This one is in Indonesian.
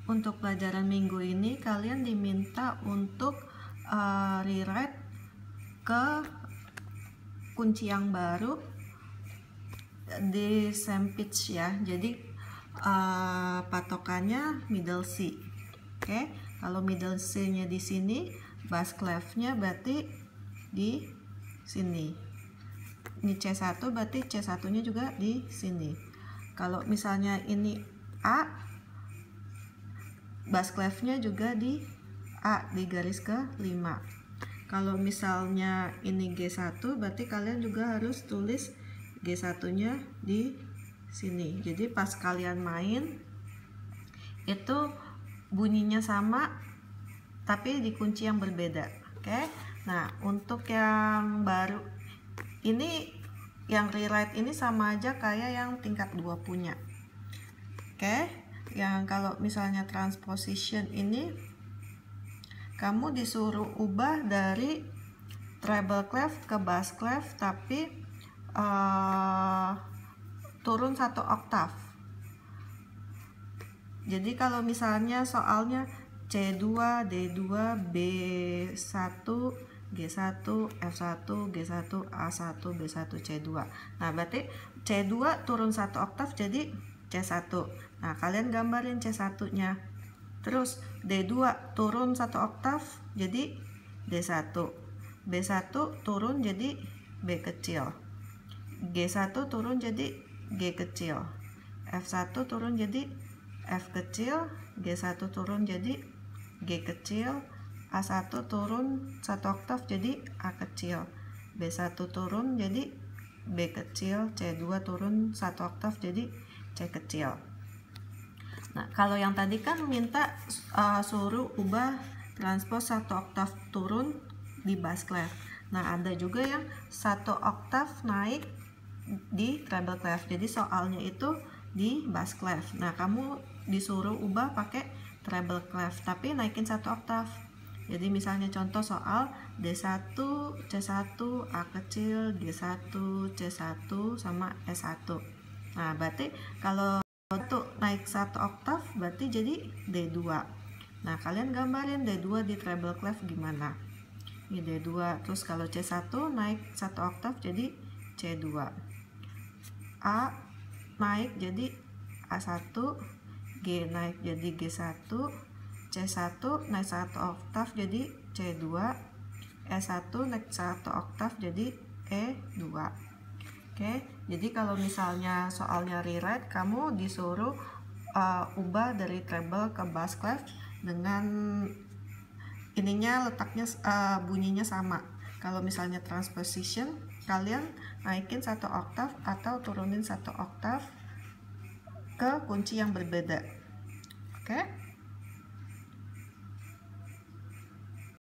untuk pelajaran minggu ini kalian diminta untuk rewrite ke kunci yang baru di same pitch ya. Jadi patokannya middle C. Oke, kalau middle C-nya di sini, bass clef-nya berarti di sini. Ini C1 berarti C1-nya juga di sini. Kalau misalnya ini A, bass clef-nya juga di A, di garis ke-5. Kalau misalnya ini G1 berarti kalian juga harus tulis G1-nya di sini. Jadi pas kalian main itu bunyinya sama tapi di kunci yang berbeda. Oke. Nah, untuk yang baru ini, yang rewrite ini sama aja kayak yang tingkat 2 punya. Oke. Yang kalau misalnya transposition ini kamu disuruh ubah dari treble clef ke bass clef tapi turun 1 oktav. Jadi kalau misalnya soalnya C2, D2, B1, G1, F1, G1, A1, B1, C2. Nah, berarti C2 turun 1 oktav jadi C1. Nah, kalian gambarin C1-nya. Terus D2 turun 1 oktav jadi D1. B1 turun jadi B kecil. G1 turun jadi G kecil. F1 turun jadi F kecil. G1 turun jadi G kecil. A1 turun 1 oktav jadi A kecil. B1 turun jadi B kecil. C2 turun 1 oktav jadi C kecil. Nah, kalau yang tadi kan minta suruh ubah transpose 1 oktav turun di bass clef. Nah, ada juga yang 1 oktav naik di treble clef. Jadi soalnya itu di bass clef. Nah, kamu disuruh ubah pakai treble clef tapi naikin 1 oktav. Jadi misalnya contoh soal D1, C1, A kecil, G1, C1 sama S1. Nah, berarti kalau naik 1 oktav berarti jadi D2. Nah, kalian gambarin D2 di treble clef gimana. Ini D2. Terus kalau C1 naik 1 oktav jadi C2. A naik jadi A1, G naik jadi G1, C1 naik 1 oktav jadi C2, E1 naik 1 oktav jadi E2. Oke, jadi kalau misalnya soalnya rewrite, kamu disuruh ubah dari treble ke bass clef dengan ininya letaknya bunyinya sama. Kalau misalnya transposition, kalian naikin 1 oktav atau turunin 1 oktav ke kunci yang berbeda. Oke.